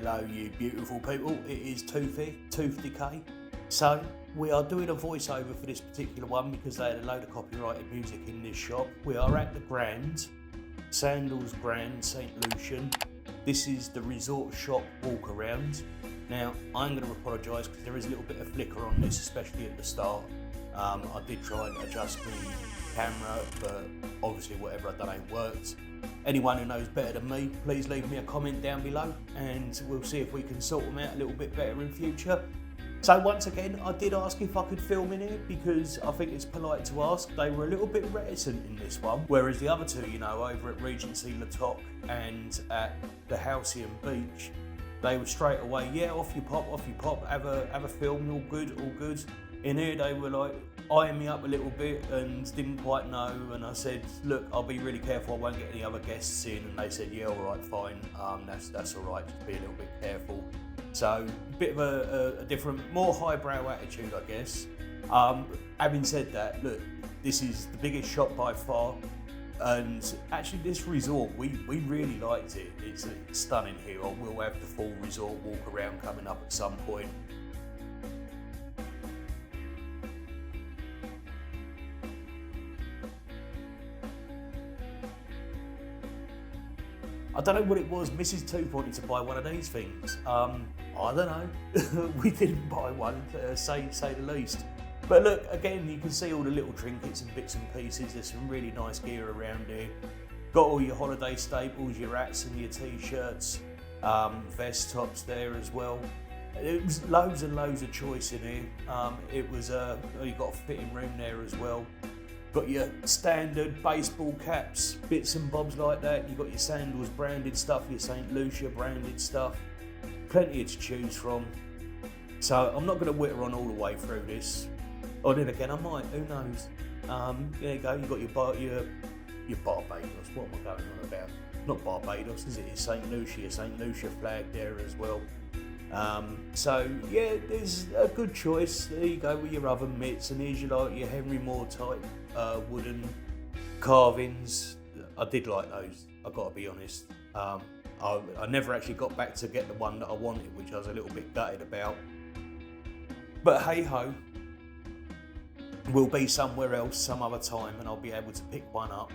Hello you beautiful people, it is Tooth Decay. So we are doing a voiceover for this particular one because they had a load of copyrighted music in this shop. We are at the Sandals Grand St Lucian. This is the resort shop walk around. Now I'm going to apologise because there is a little bit of flicker on this, especially at the start. I did try and adjust the camera, but obviously whatever I've done ain't worked. Anyone who knows better than me, please leave me a comment down below and we'll see if we can sort them out a little bit better in future. So once again, I did ask if I could film in here because I think it's polite to ask. They were a little bit reticent in this one, whereas the other two, you know, over at Regency La Toc and at the Halcyon Beach, they were straight away, yeah, off you pop, have a film, all good. In here they were like eyeing me up a little bit and didn't quite know, and I said, look, I'll be really careful, I won't get any other guests in, and they said, yeah, alright, fine, that's alright, just be a little bit careful. So a bit of a different, more highbrow attitude, I guess. Having said that, look, this is the biggest shop by far, and actually this resort, we really liked it. It's stunning here. I will have the full resort walk around coming up at some point. I don't know what it was. Mrs. Two wanted to buy one of these things. I don't know. We didn't buy one, say the least. But look, again, you can see all the little trinkets and bits and pieces. There's some really nice gear around here. Got all your holiday staples, your hats and your t-shirts, vest tops there as well. It was loads and loads of choice in here. It was you got a fitting room there as well. Got your standard baseball caps, bits and bobs like that. You got your Sandals branded stuff, your St Lucia branded stuff. Plenty to choose from. So I'm not going to whitter on all the way through this. Or then again, I might. Who knows? There you go. You got your Barbados. What am I going on about? Not Barbados, is it? It's St Lucia flag there as well. So yeah, there's a good choice. There you go with your oven mitts, and here's your Henry Moore type wooden carvings. I did like those, I've got to be honest. I never actually got back to get the one that I wanted, which I was a little bit gutted about. But hey ho, we'll be somewhere else some other time and I'll be able to pick one up.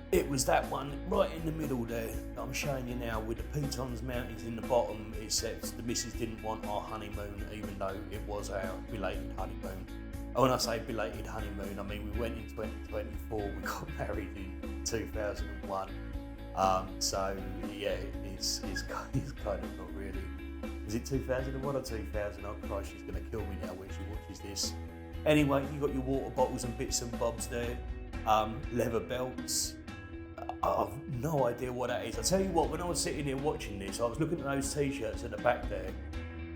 It was that one right in the middle there that I'm showing you now with the pitons mounted in the bottom. It says the missus didn't want our honeymoon, even though it was our belated honeymoon. And when I say belated honeymoon, I mean we went in 2024, we got married in 2001. So yeah, it's kind of not really. Is it 2001 or 2000? Oh Christ, she's going to kill me now when she watches this. Anyway, you got your water bottles and bits and bobs there, leather belts. I've no idea what that is. I tell you what, when I was sitting here watching this, I was looking at those t-shirts at the back there,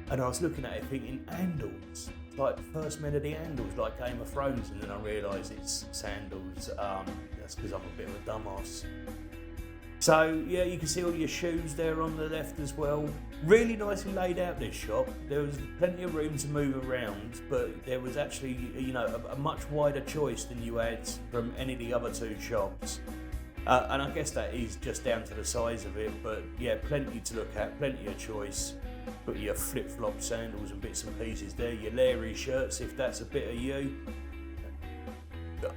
and I was looking at it thinking, Andals, like the first men of the Andals, like Game of Thrones, and then I realised it's Sandals. That's because I'm a bit of a dumbass. So yeah, you can see all your shoes there on the left as well. Really nicely laid out, this shop. There was plenty of room to move around, but there was actually, you know, a much wider choice than you had from any of the other two shops. And I guess that is just down to the size of it, but yeah, plenty to look at, plenty of choice. Got your flip-flop sandals and bits and pieces there, your Larry shirts if that's a bit of you.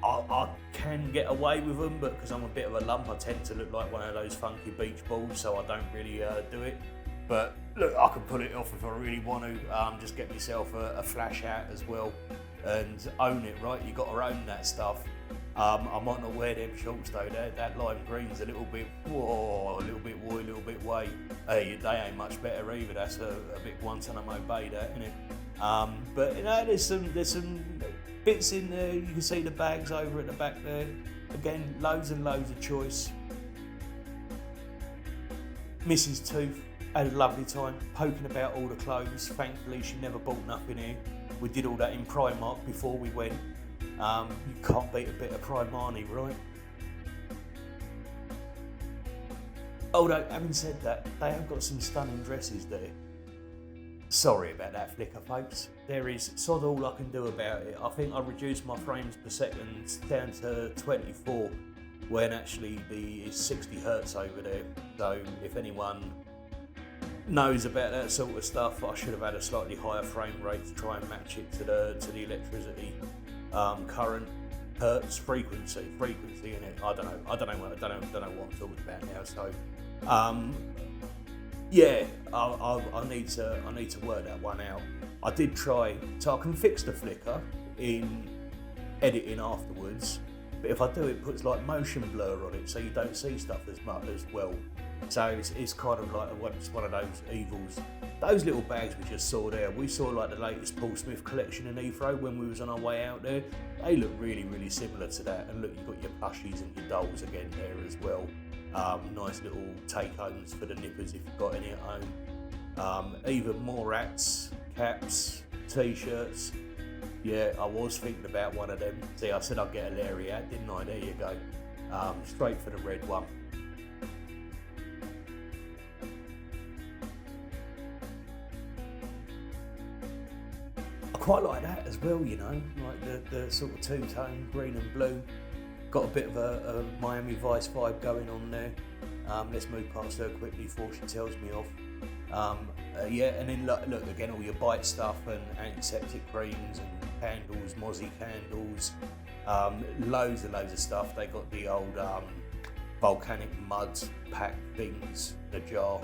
I can get away with them, but because I'm a bit of a lump, I tend to look like one of those funky beach balls, so I don't really do it. But look, I can pull it off if I really want to. Just get myself a flash hat as well and own it, right? You got to own that stuff. I might not wear them shorts though. That lime green's a little bit whoa, a little bit woy, a little bit way. Hey, they ain't much better either. That's a bit Guantanamo Bay, that, isn't it? But you know, there's some bits in there. You can see the bags over at the back there. Again, loads and loads of choice. Mrs. Tooth had a lovely time poking about all the clothes. Thankfully, she never bought nothing here. We did all that in Primark before we went. You can't beat a bit of Primani, right? Although, having said that, they have got some stunning dresses there. Sorry about that flicker, folks. There is sod all I can do about it. I think I reduced my frames per second down to 24 when actually it's 60 hertz over there. So if anyone knows about that sort of stuff, I should have had a slightly higher frame rate to try and match it to the electricity current hertz frequency in it. I don't know what I'm talking about now. So yeah, I need to work that one out. I did try, so I can fix the flicker in editing afterwards, but if I do, it puts like motion blur on it, so you don't see stuff as much as well. So it's kind of like one of those evils. Those little bags we just saw there, we saw like the latest Paul Smith collection in Heathrow when we was on our way out there. They look really, really similar to that. And look, you've got your plushies and your dolls again there as well. Nice little take-homes for the nippers if you've got any at home. Even more hats, caps, t-shirts. Yeah, I was thinking about one of them. See, I said I'd get a Larry hat, didn't I? There you go. Straight for the red one. I quite like that as well, you know, like the sort of two-tone green and blue. Got a bit of a Miami Vice vibe going on there. Let's move past her quickly before she tells me off. Yeah, and then look again, all your bite stuff and antiseptic creams and candles, mozzie candles, loads of stuff. They got the old volcanic mud pack things, the jar.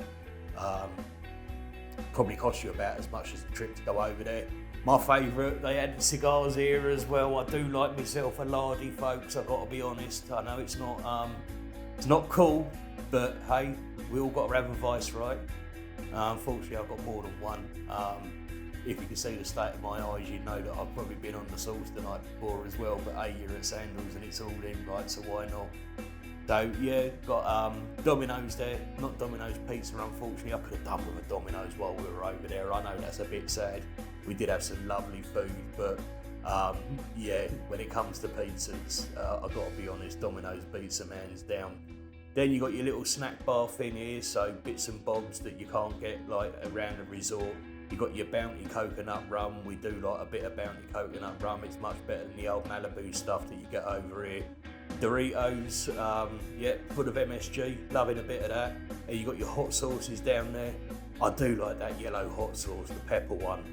Probably cost you about as much as the trip to go over there. My favourite, they had the cigars here as well. I do like myself a lardy, folks, I've got to be honest. I know it's not cool, but hey, we all got to have a vice, right? Unfortunately, I've got more than one. If you can see the state of my eyes, you'd know that I've probably been on the sauce the night before as well, but hey, you're at Sandals and it's all in, right, so why not? So yeah, got Domino's there, not Domino's pizza unfortunately. I could have done with a Domino's while we were over there. I know that's a bit sad. We did have some lovely food, but yeah, when it comes to pizzas, I've got to be honest, Domino's beats them hands down. Then you got your little snack bar thing here, so bits and bobs that you can't get like around a resort. You got your Bounty coconut rum. We do like a bit of Bounty coconut rum. It's much better than the old Malibu stuff that you get over here. Doritos, yeah, full of MSG, loving a bit of that. And you got your hot sauces down there. I do like that yellow hot sauce, the pepper one.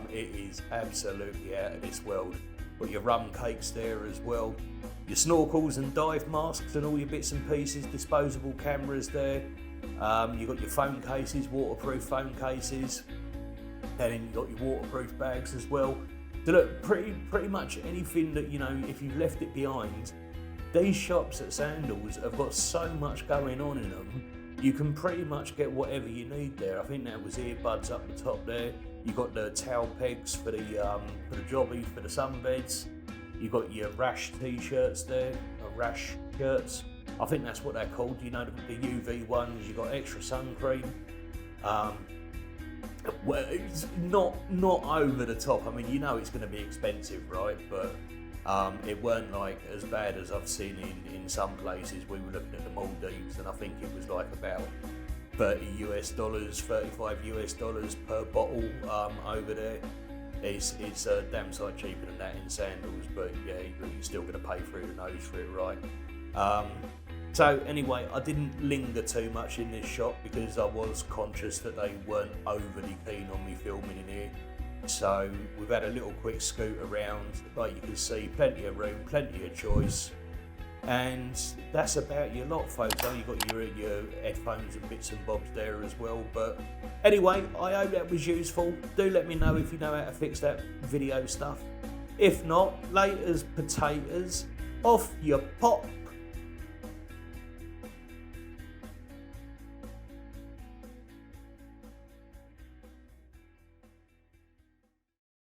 It is absolutely out of this world. Got your rum cakes there as well. Your snorkels and dive masks and all your bits and pieces, disposable cameras there. You got your phone cases, waterproof phone cases. And then you got your waterproof bags as well. So look, pretty much anything that, you know, if you've left it behind, these shops at Sandals have got so much going on in them, you can pretty much get whatever you need there. I think that was earbuds up the top there. You got the towel pegs for the jobby, for the sunbeds. You got your rash t-shirts there, or rash shirts. I think that's what they're called. You know, the UV ones. You got extra sun cream. Well, it's not over the top. I mean, you know it's going to be expensive, right? But it weren't like as bad as I've seen in some places. We were looking at the Maldives, and I think it was like about $30 US, $35 US per bottle over there. It's a damn sight cheaper than that in Sandals, but yeah, you're still going to pay through the nose for it, right? So anyway, I didn't linger too much in this shop because I was conscious that they weren't overly keen on me filming in here. So we've had a little quick scoot around. Like you can see, plenty of room, plenty of choice. And that's about your lot, folks. Oh, you've got your headphones and bits and bobs there as well. But anyway, I hope that was useful. Do let me know if you know how to fix that video stuff. If not, laters potatoes, off your pot.